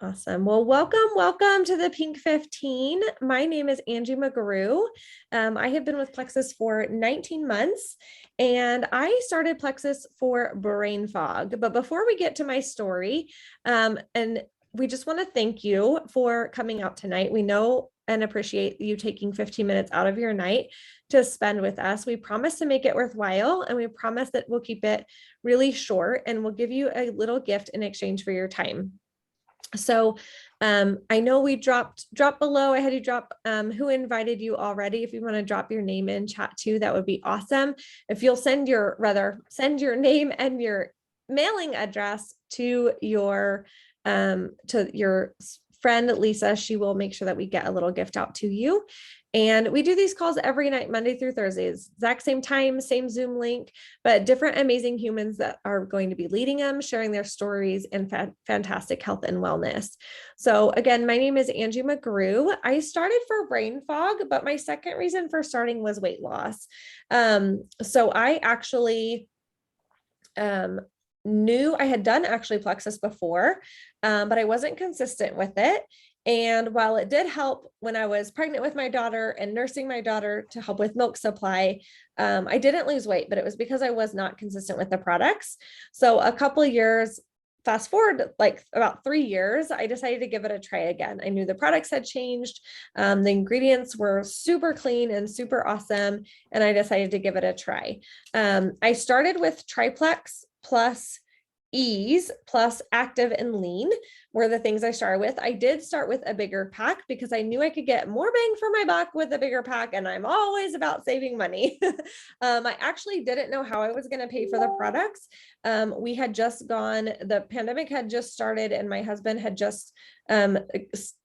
Awesome. Well, welcome to the Pink 15. My name is Angie McGrew. I have been with Plexus for 19 months and I started Plexus for brain fog. But before we get to my story, and we just want to thank you for coming out tonight. We know and appreciate you taking 15 minutes out of your night to spend with us. We promise to make it worthwhile and we promise that we'll keep it really short and we'll give you a little gift in exchange for your time. So I know we drop below. I had you drop who invited you already. If you want to drop your name in chat too, that would be awesome. If you'll send your name and your mailing address to your friend Lisa, she will make sure that we get a little gift out to you. And we do these calls every night, Monday through Thursdays, exact same time, same Zoom link, but different amazing humans that are going to be leading them, sharing their stories and fantastic health and wellness. So again, my name is Angie McGrew. I started for brain fog, but my second reason for starting was weight loss. So I actually knew I had done actually Plexus before, but I wasn't consistent with it. And while it did help when I was pregnant with my daughter and nursing my daughter to help with milk supply, I didn't lose weight, but it was because I was not consistent with the products. So a couple of years, fast forward, like about 3 years, I decided to give it a try again. I knew the products had changed. The ingredients were super clean and super awesome. And I decided to give it a try. I started with Triplex plus Ease plus Active and Lean were the things I started with. I did start with a bigger pack because I knew I could get more bang for my buck with a bigger pack, and I'm always about saving money. I actually didn't know how I was going to pay for the products. We had just the pandemic had just started, and my husband had just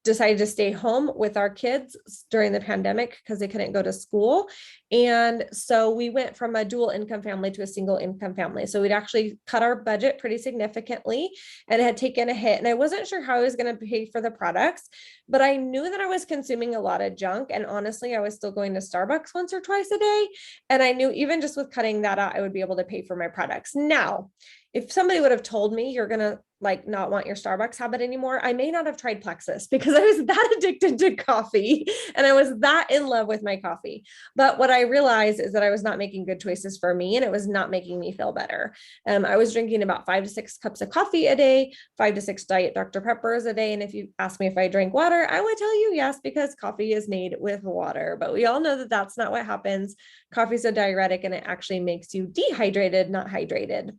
decided to stay home with our kids during the pandemic because they couldn't go to school. And so we went from a dual income family to a single income family. So we'd actually cut our budget pretty significantly and had taken a hit. And I wasn't sure how I was going to pay for the products, but I knew that I was consuming a lot of junk. And honestly, I was still going to Starbucks once or twice a day. And I knew even just with cutting that out, I would be able to pay for my products. Now, if somebody would have told me you're going to not want your Starbucks habit anymore, I may not have tried Plexus because I was that addicted to coffee and I was that in love with my coffee. But what I realized is that I was not making good choices for me and it was not making me feel better. I was drinking about 5 to 6 cups of coffee a day, 5 to 6 Diet Dr. Peppers a day. And if you ask me if I drink water, I would tell you yes, because coffee is made with water. But we all know that that's not what happens. Coffee is a diuretic and it actually makes you dehydrated, not hydrated.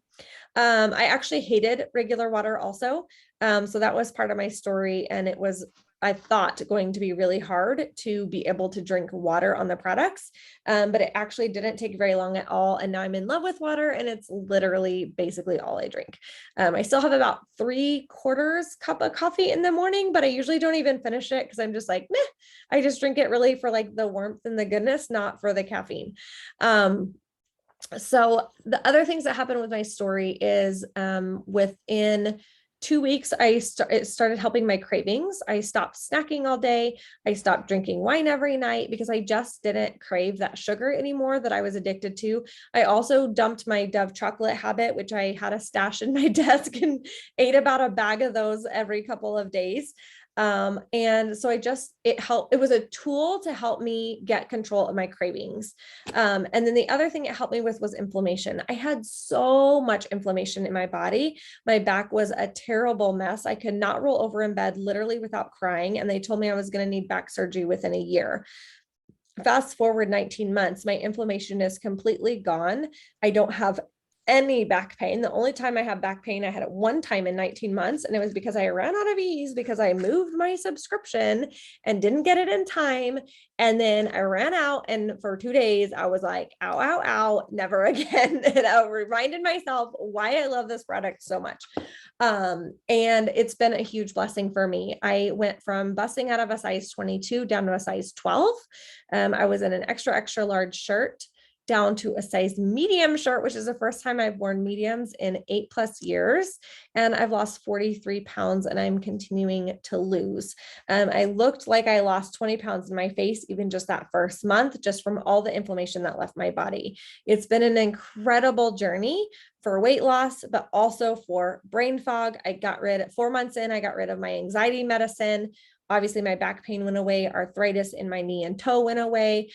I actually hated regular water also. So that was part of my story. And it was, I thought, going to be really hard to be able to drink water on the products. But it actually didn't take very long at all. And now I'm in love with water and it's literally basically all I drink. I still have about 3/4 cup of coffee in the morning, but I usually don't even finish it because I'm just like, meh, I just drink it really for like the warmth and the goodness, not for the caffeine. So the other things that happened with my story is within 2 weeks, it started helping my cravings. I stopped snacking all day. I stopped drinking wine every night because I just didn't crave that sugar anymore that I was addicted to. I also dumped my Dove chocolate habit, which I had a stash in my desk and ate about a bag of those every couple of days. And so it was a tool to help me get control of my cravings. And then the other thing it helped me with was inflammation. I had so much inflammation in my body. My back was a terrible mess. I could not roll over in bed literally without crying. And they told me I was going to need back surgery within a year. Fast forward 19 months, my inflammation is completely gone. I don't have any back pain. The only time I have back pain, I had it one time in 19 months. And it was because I ran out of Ease because I moved my subscription and didn't get it in time. And then I ran out. And for 2 days, I was like, ow, ow, ow, never again. And I reminded myself why I love this product so much. And it's been a huge blessing for me. I went from busting out of a size 22 down to a size 12. I was in an extra, extra large shirt down to a size medium shirt, which is the first time I've worn mediums in 8+ years. And I've lost 43 pounds and I'm continuing to lose. I looked like I lost 20 pounds in my face, even just that first month, just from all the inflammation that left my body. It's been an incredible journey for weight loss, but also for brain fog. 4 months in, I got rid of my anxiety medicine. Obviously, my back pain went away. Arthritis in my knee and toe went away.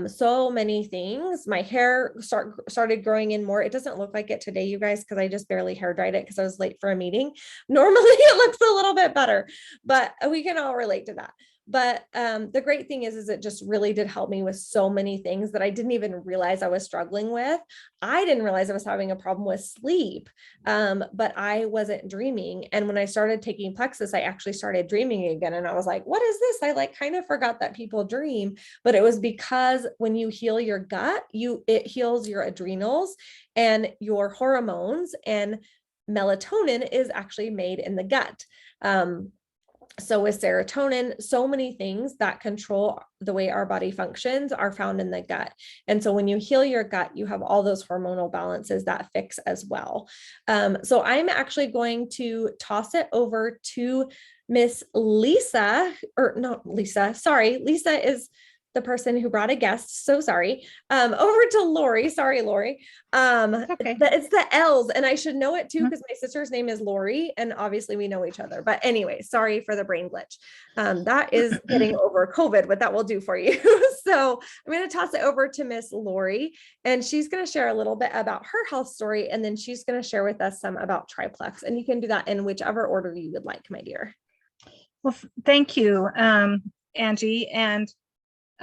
So many things. My hair started growing in more. It doesn't look like it today, you guys, because I just barely hair dried it because I was late for a meeting. Normally, it looks a little bit better, but we can all relate to that. But the great thing is it just really did help me with so many things that I didn't even realize I was struggling with. I didn't realize I was having a problem with sleep, but I wasn't dreaming. And when I started taking Plexus, I actually started dreaming again. And I was like, what is this? I like kind of forgot that people dream, but it was because when you heal your gut, it heals your adrenals and your hormones, and melatonin is actually made in the gut. So with serotonin, so many things that control the way our body functions are found in the gut. And so when you heal your gut, you have all those hormonal balances that fix as well. So I'm actually going to toss it over to Miss Lisa, or not Lisa, sorry. Lisa is the person who brought a guest. So sorry. Over to Lori. Sorry, Lori. Okay. It's the L's, and I should know it too, because my sister's name is Lori, and obviously we know each other. But anyway, sorry for the brain glitch. That is getting over COVID, what that will do for you. So I'm going to toss it over to Miss Lori, and she's going to share a little bit about her health story, and then she's going to share with us some about Triplex. And you can do that in whichever order you would like, my dear. Well, thank you, Angie. And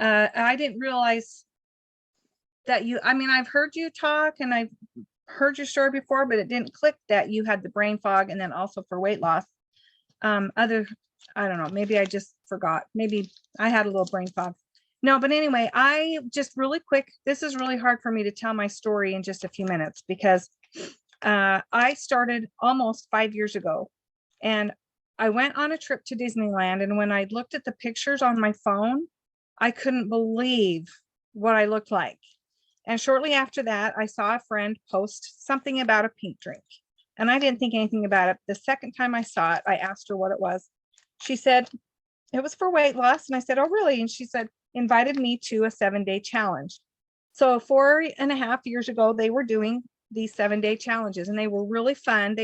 I didn't realize that I've heard you talk and I've heard your story before, but it didn't click that you had the brain fog and then also for weight loss. I don't know, maybe I just forgot. Maybe I had a little brain fog. No, but anyway, I just really quick, this is really hard for me to tell my story in just a few minutes because I started almost 5 years ago, and I went on a trip to Disneyland. And when I looked at the pictures on my phone, I couldn't believe what I looked like. And shortly after that, I saw a friend post something about a pink drink. And I didn't think anything about it. The second time I saw it, I asked her what it was. She said it was for weight loss. And I said, oh, really? And she said, invited me to a 7-day challenge. So 4.5 years ago, they were doing these 7-day challenges, and they were really fun.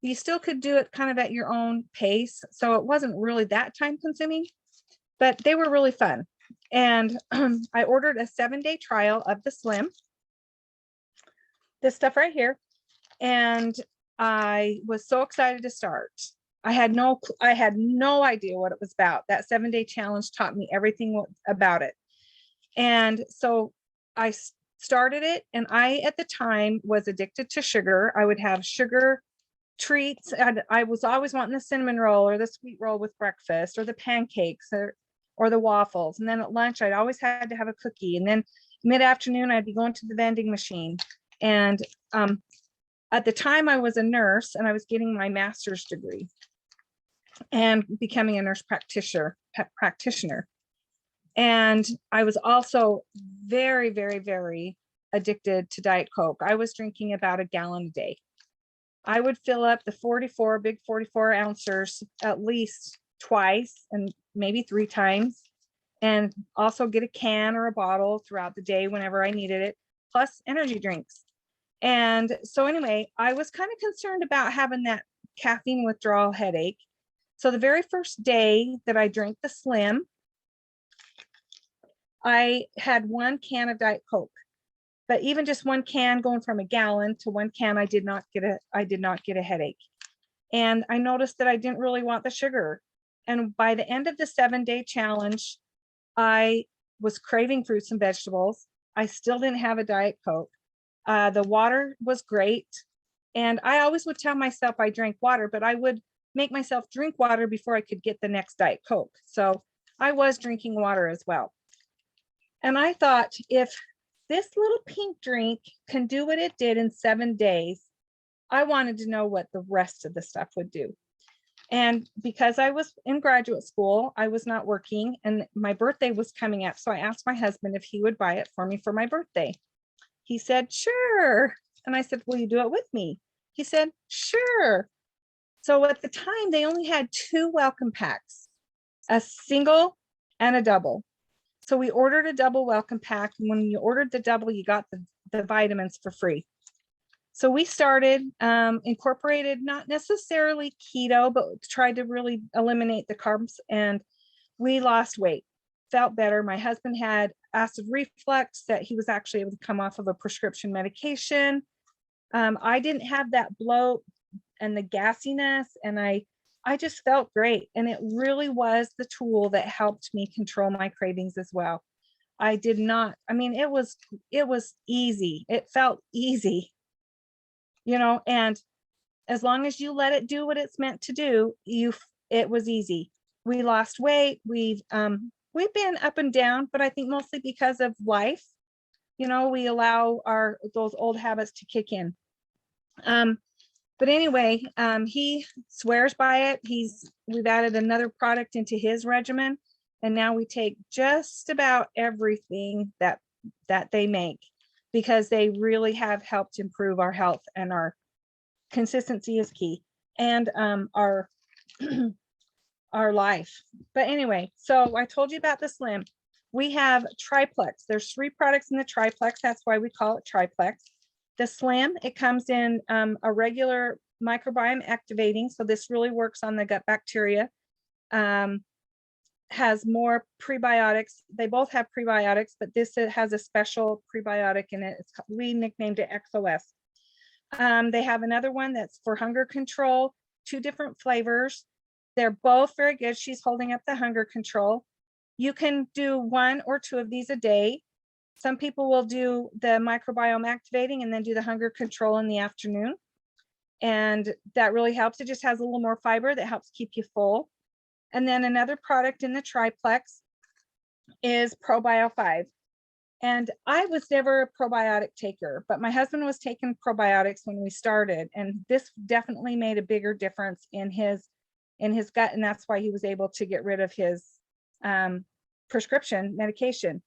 You still could do it kind of at your own pace. So it wasn't really that time consuming, but they were really fun. And I ordered a 7-day trial of the Slim, this stuff right here. And I was so excited to start. I had no idea what it was about. That 7-day challenge taught me everything about it. And so I started it, and I, at the time, was addicted to sugar. I would have sugar treats, and I was always wanting the cinnamon roll or the sweet roll with breakfast, or the pancakes, or the waffles. And then at lunch, I'd always had to have a cookie. And then mid-afternoon, I'd be going to the vending machine. And at the time, I was a nurse, and I was getting my master's degree and becoming a nurse practitioner. And I was also very, very, very addicted to Diet Coke. I was drinking about a gallon a day. I would fill up the big 44 ounces at least twice and maybe 3 times, and also get a can or a bottle throughout the day whenever I needed it, plus energy drinks. And so anyway, I was kind of concerned about having that caffeine withdrawal headache. So the very first day that I drank the Slim, I had 1 can of Diet Coke. But even just 1 can going from a gallon to 1 can, I did not get a headache. And I noticed that I didn't really want the sugar. And by the end of the 7-day challenge, I was craving fruits and vegetables. I still didn't have a Diet Coke. The water was great. And I always would tell myself I drank water, but I would make myself drink water before I could get the next Diet Coke. So I was drinking water as well. And I thought, if this little pink drink can do what it did in 7 days, I wanted to know what the rest of the stuff would do. And because I was in graduate school, I was not working, and my birthday was coming up. So I asked my husband if he would buy it for me for my birthday. He said, sure. And I said, will you do it with me? He said, sure. So at the time, they only had 2 welcome packs, a single and a double. So we ordered a double welcome pack. And when you ordered the double, you got the vitamins for free. So we started, incorporated, not necessarily keto, but tried to really eliminate the carbs, and we lost weight, felt better. My husband had acid reflux that he was actually able to come off of a prescription medication. I didn't have that bloat and the gassiness, and I just felt great. And it really was the tool that helped me control my cravings as well. I did not, I mean, it was easy. It felt easy, and as long as you let it do what it's meant to do, it was easy. We lost weight. We've been up and down, but I think mostly because of life. We allow those old habits to kick in. But anyway, he swears by it. We've added another product into his regimen, and now we take just about everything that they make, because they really have helped improve our health, and our consistency is key, and our our life. But anyway, so I told you about the Slim. We have Triplex. There's 3 products in the Triplex. That's why we call it Triplex. The Slim, it comes in a regular microbiome activating. So this really works on the gut bacteria. Has more prebiotics. They both have prebiotics, but this has a special prebiotic in it. We nicknamed it XOS. They have another one that's for hunger control, 2 different flavors. They're both very good. She's holding up the hunger control. You can do 1 or 2 of these a day. Some people will do the microbiome activating and then do the hunger control in the afternoon. And that really helps. It just has a little more fiber that helps keep you full. And then another product in the Triplex is ProBio 5. And I was never a probiotic taker, but my husband was taking probiotics when we started. And this definitely made a bigger difference in his gut. And that's why he was able to get rid of his prescription medication.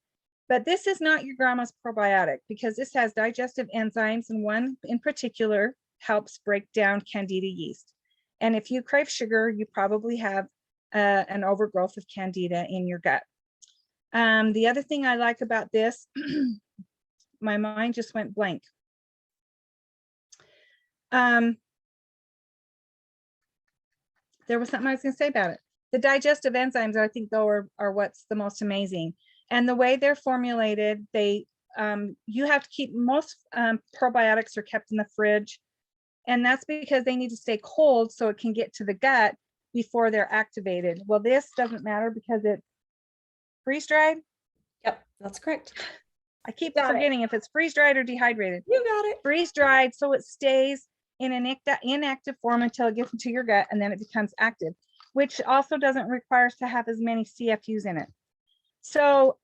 But this is not your grandma's probiotic, because this has digestive enzymes, and one in particular helps break down candida yeast. And if you crave sugar, you probably have an overgrowth of candida in your gut. The other thing I like about this, my mind just went blank. There was something I was going to say about it. The digestive enzymes, I think, though, are what's the most amazing. And the way they're formulated, you have to keep, most probiotics are kept in the fridge. And that's because they need to stay cold so it can get to the gut before they're activated. Well, this doesn't matter because it's freeze-dried. Yep, that's correct. I keep forgetting if it's freeze-dried or dehydrated. You got it. Freeze-dried, so it stays in an inactive form until it gets into your gut, and then it becomes active, which also doesn't require us to have as many CFUs in it. So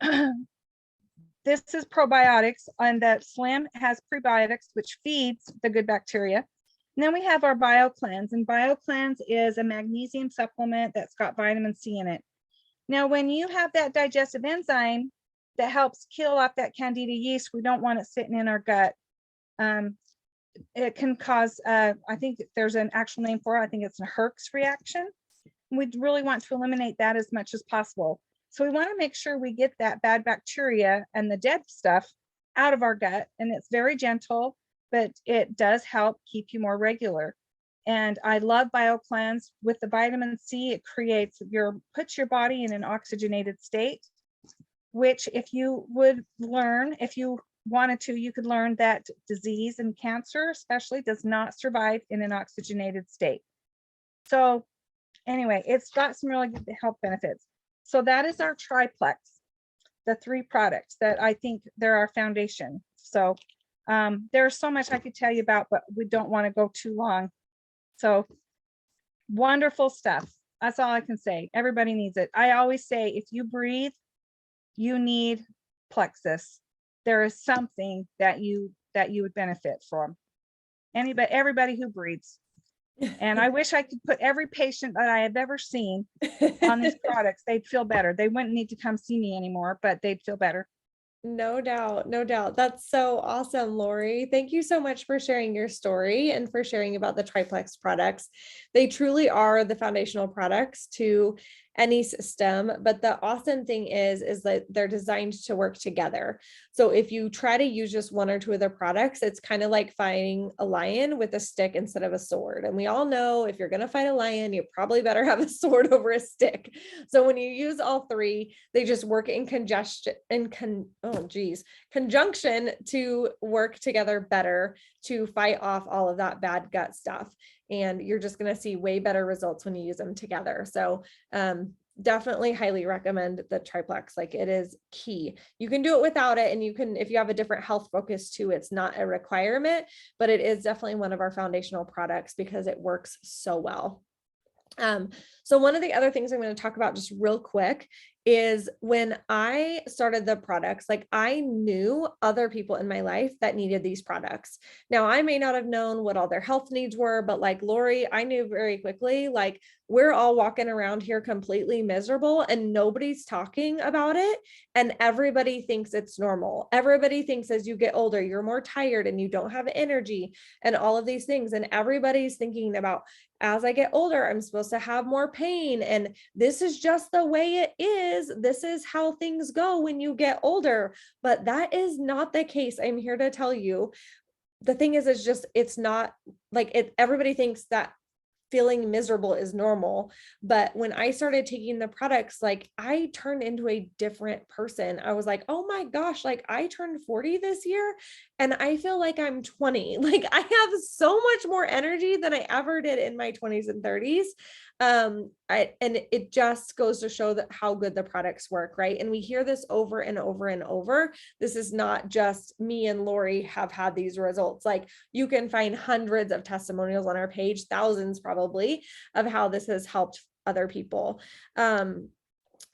this is probiotics, and the Slim has prebiotics, which feeds the good bacteria. And then we have our BioCleanse, and BioCleanse is a magnesium supplement that's got vitamin C in it. Now, when you have that digestive enzyme that helps kill off that candida yeast, we don't want it sitting in our gut. It can cause, I think there's an actual name for it. I think it's a Herx reaction. We really want to eliminate that as much as possible. So we want to make sure we get that bad bacteria and the dead stuff out of our gut. And it's very gentle, but it does help keep you more regular. And I love BioCleanse. With the vitamin C, it puts your body in an oxygenated state, which if you would learn, if you wanted to, you could learn that disease and cancer especially does not survive in an oxygenated state. So anyway, it's got some really good health benefits. So that is our Triplex, the 3 products that I think they're our foundation. So there's so much I could tell you about, but we don't want to go too long. So wonderful stuff. That's all I can say. Everybody needs it. I always say, if you breathe, you need Plexus. There is something that you would benefit from. Everybody who breathes. And I wish I could put every patient that I have ever seen on these products. They'd feel better. They wouldn't need to come see me anymore, but they'd feel better. No doubt. No doubt. That's so awesome, Lori. Thank you so much for sharing your story and for sharing about the Triplex products. They truly are the foundational products to any system. But the awesome thing is that they're designed to work together. So if you try to use just one or two of their products, it's kind of like fighting a lion with a stick instead of a sword. And we all know if you're going to fight a lion, you probably better have a sword over a stick. So when you use all three, they just work in conjunction to work together better to fight off all of that bad gut stuff. And you're just going to see way better results when you use them together. So definitely highly recommend the triplex. Like, it is key. You can do it without it. And you can, if you have a different health focus too, it's not a requirement, but it is definitely one of our foundational products because it works so well. So one of the other things I'm going to talk about just real quick is when I started the products, like, I knew other people in my life that needed these products. Now, I may not have known what all their health needs were, but like Lori, I knew very quickly, like, we're all walking around here completely miserable and nobody's talking about it. And everybody thinks it's normal. Everybody thinks as you get older, you're more tired and you don't have energy and all of these things. And everybody's thinking about, as I get older, I'm supposed to have more pain. And this is just the way it is. This is how things go when you get older. But that is not the case. I'm here to tell you. The thing is just, it's not like it. Everybody thinks that feeling miserable is normal. But when I started taking the products, like, I turned into a different person. I was like, oh my gosh, like, I turned 40 this year and I feel like I'm 20. Like, I have so much more energy than I ever did in my 20s and 30s. And it just goes to show that how good the products work, right? And we hear this over and over and over. This is not just me and Lori have had these results. Like, you can find hundreds of testimonials on our page, thousands probably, of how this has helped other people.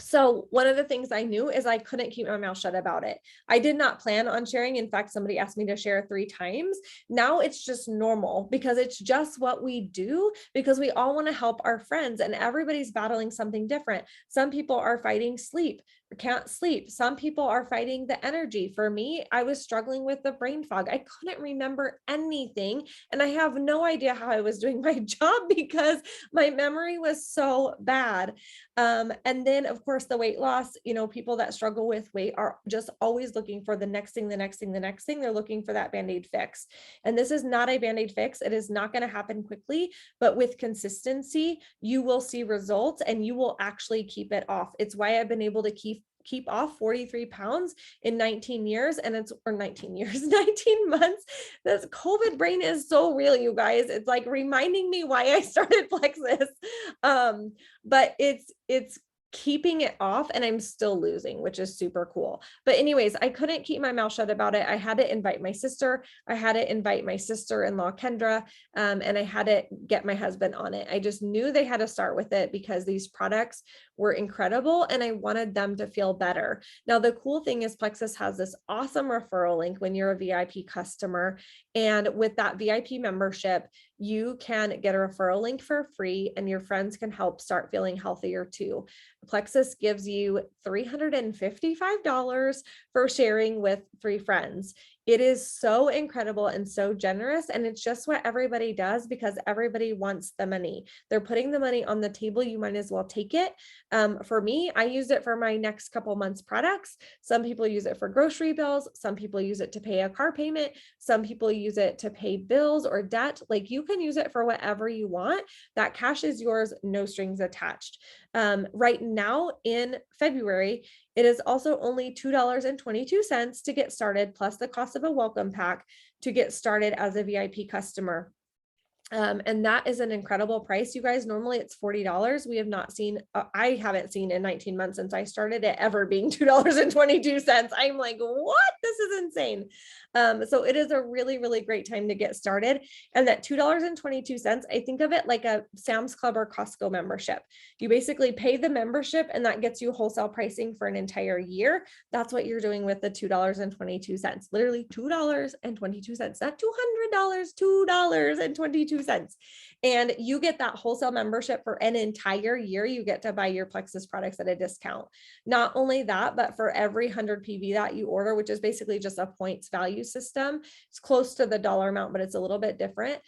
So one of the things I knew is I couldn't keep my mouth shut about it. I did not plan on sharing. In fact, somebody asked me to share 3 times. Now it's just normal because it's just what we do, because we all want to help our friends and everybody's battling something different. Some people are fighting sleep, can't sleep. Some people are fighting the energy. For me, I was struggling with the brain fog. I couldn't remember anything. And I have no idea how I was doing my job because my memory was so bad. And then of course the weight loss, people that struggle with weight are just always looking for the next thing, the next thing, the next thing. They're looking for that Band-Aid fix. And this is not a Band-Aid fix. It is not going to happen quickly, but with consistency, you will see results and you will actually keep it off. It's why I've been able to keep off 43 pounds in 19 years. And it's, or 19 years, 19 months. This COVID brain is so real, you guys. It's like reminding me why I started Plexus. But it's keeping it off and I'm still losing, which is super cool. But anyways, I couldn't keep my mouth shut about it. I had to invite my sister. I had to invite my sister-in-law, Kendra, and I had to get my husband on it. I just knew they had to start with it because these products were incredible and I wanted them to feel better. Now, the cool thing is Plexus has this awesome referral link when you're a VIP customer. And with that VIP membership, you can get a referral link for free and your friends can help start feeling healthier too. Plexus gives you $355 for sharing with 3 friends. It is so incredible and so generous. And it's just what everybody does because everybody wants the money. They're putting the money on the table. You might as well take it. For me, I use it for my next couple months products. Some people use it for grocery bills. Some people use it to pay a car payment. Some people use it to pay bills or debt. Like, you can use it for whatever you want. That cash is yours, no strings attached. Right now in February, it is also only $2.22 to get started, plus the cost of a welcome pack to get started as a VIP customer. And that is an incredible price, you guys. Normally it's $40. We have not seen, I haven't seen in 19 months since I started it ever being $2.22. I'm like, what? This is insane. So it is a really, really great time to get started. And that $2.22, I think of it like a Sam's Club or Costco membership. You basically pay the membership and that gets you wholesale pricing for an entire year. That's what you're doing with the $2.22, literally $2.22, not $200, $2.22. And you get that wholesale membership for an entire year. You get to buy your Plexus products at a discount. Not only that, but for every 100 PV that you order, which is basically just a points value system, it's close to the dollar amount, but it's a little bit different.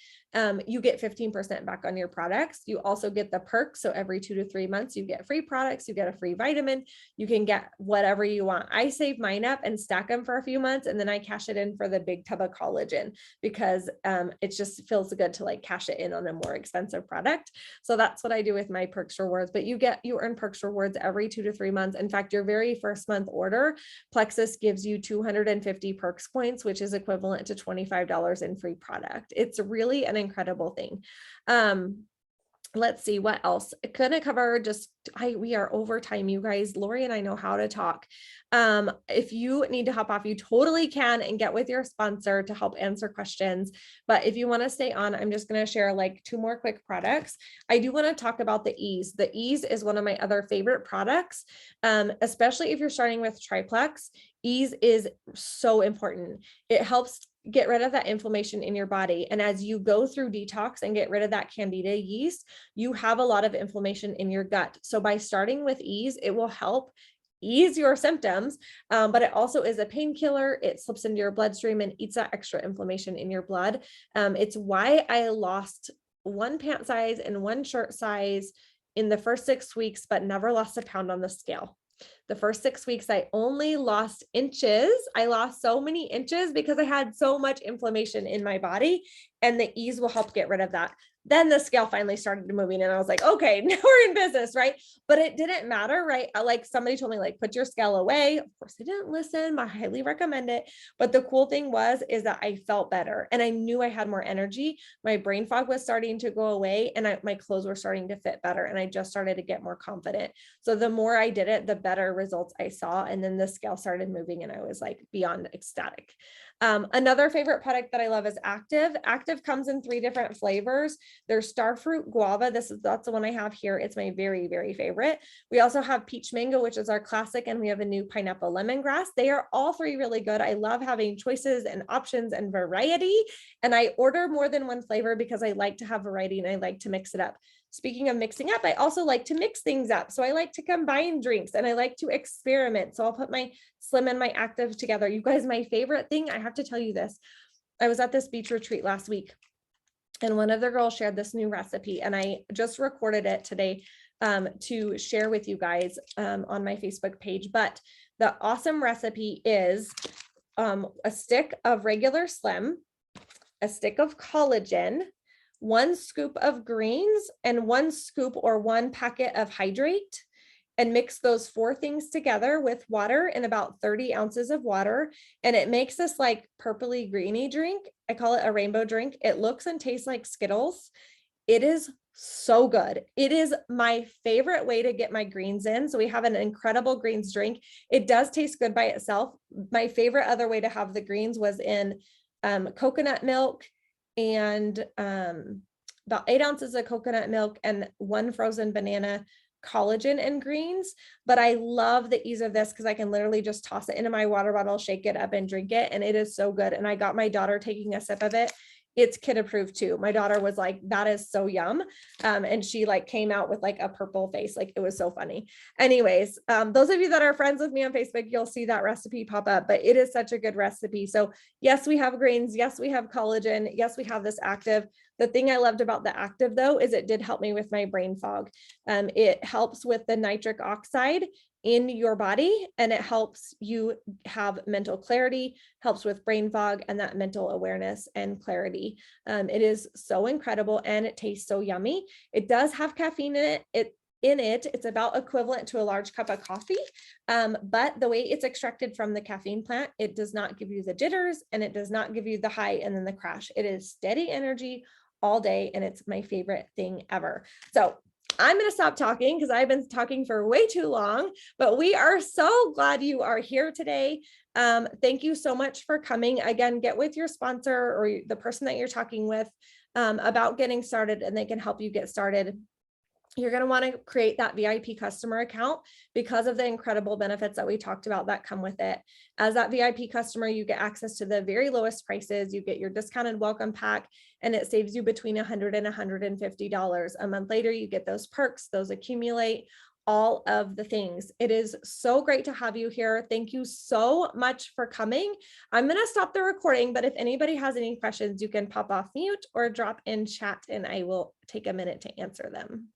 you get 15% back on your products. You also get the perks. So every 2 to 3 months, you get free products, you get a free vitamin, you can get whatever you want. I save mine up and stack them for a few months, and then I cash it in for the big tub of collagen because it just feels good to like cash it in on a more expensive product. So that's what I do with my perks rewards, but you earn perks rewards every 2 to 3 months. In fact, your very first month order, Plexus gives you 250 perks points, which is equivalent to $25 in free product. It's really an incredible thing. Let's see what else. Couldn't cover we are over time, you guys. Lori and I know how to talk. If you need to hop off, you totally can and get with your sponsor to help answer questions. But if you want to stay on, I'm just going to share like 2 more quick products. I do want to talk about the Ease. The Ease is one of my other favorite products, especially if you're starting with triplex. Ease is so important. It helps get rid of that inflammation in your body. And as you go through detox and get rid of that candida yeast, you have a lot of inflammation in your gut. So by starting with Ease, it will help ease your symptoms, but it also is a painkiller. It slips into your bloodstream and eats that extra inflammation in your blood. It's why I lost 1 pant size and 1 shirt size in the first 6 weeks, but never lost a pound on the scale. The first 6 weeks, I only lost inches. I lost so many inches because I had so much inflammation in my body, and the Ease will help get rid of that. Then the scale finally started moving and I was like, okay, now we're in business, right? But it didn't matter, right? Like somebody told me like, put your scale away. Of course I didn't listen, but I highly recommend it. But the cool thing is that I felt better and I knew I had more energy. My brain fog was starting to go away and my clothes were starting to fit better. And I just started to get more confident. So the more I did it, the better results I saw. And then the scale started moving and I was like beyond ecstatic. Another favorite product that I love is Active. Active comes in 3 different flavors. There's Starfruit Guava. That's the one I have here. It's my very, very favorite. We also have Peach Mango, which is our classic, and we have a new Pineapple Lemongrass. They are all 3 really good. I love having choices and options and variety. And I order more than 1 flavor because I like to have variety and I like to mix it up. Speaking of mixing up, I also like to mix things up. So I like to combine drinks and I like to experiment. So I'll put my Slim and my Active together. You guys, my favorite thing, I have to tell you this. I was at this beach retreat last week and one of the girls shared this new recipe and I just recorded it today to share with you guys on my Facebook page. But the awesome recipe is a stick of regular Slim, a stick of collagen, 1 scoop of greens, and 1 scoop or 1 packet of hydrate, and mix those 4 things together with water and about 30 ounces of water. And it makes this like purpley greeny drink. I call it a rainbow drink. It looks and tastes like Skittles. It is so good. It is my favorite way to get my greens in. So we have an incredible greens drink. It does taste good by itself. My favorite other way to have the greens was in coconut milk and about 8 ounces of coconut milk and 1 frozen banana, collagen and greens. But I love the ease of this because I can literally just toss it into my water bottle, shake it up and drink it. And it is so good. And I got my daughter taking a sip of it. It's kid approved too. My daughter was like, that is so yum. And she like came out with like a purple face. Like it was so funny. Anyways, those of you that are friends with me on Facebook, you'll see that recipe pop up, but it is such a good recipe. So yes, we have greens. Yes, we have collagen. Yes, we have this Active. The thing I loved about the Active though, is it did help me with my brain fog. It helps with the nitric oxide in your body, and it helps you have mental clarity, helps with brain fog and that mental awareness and clarity. It is so incredible and it tastes so yummy. It does have caffeine in it. It's about equivalent to a large cup of coffee. But the way it's extracted from the caffeine plant, it does not give you the jitters and it does not give you the high and then the crash. It is steady energy all day. And it's my favorite thing ever. So I'm going to stop talking because I've been talking for way too long, but we are so glad you are here today. Thank you so much for coming. Again, get with your sponsor or the person that you're talking with about getting started, and they can help you get started. You're going to want to create that VIP customer account because of the incredible benefits that we talked about that come with it. As that VIP customer, you get access to the very lowest prices. You get your discounted welcome pack, and it saves you between $100 and $150. A month later, you get those perks, those accumulate. all of the things. It is so great to have you here. Thank you so much for coming. I'm going to stop the recording, but if anybody has any questions, you can pop off mute or drop in chat and I will take a minute to answer them.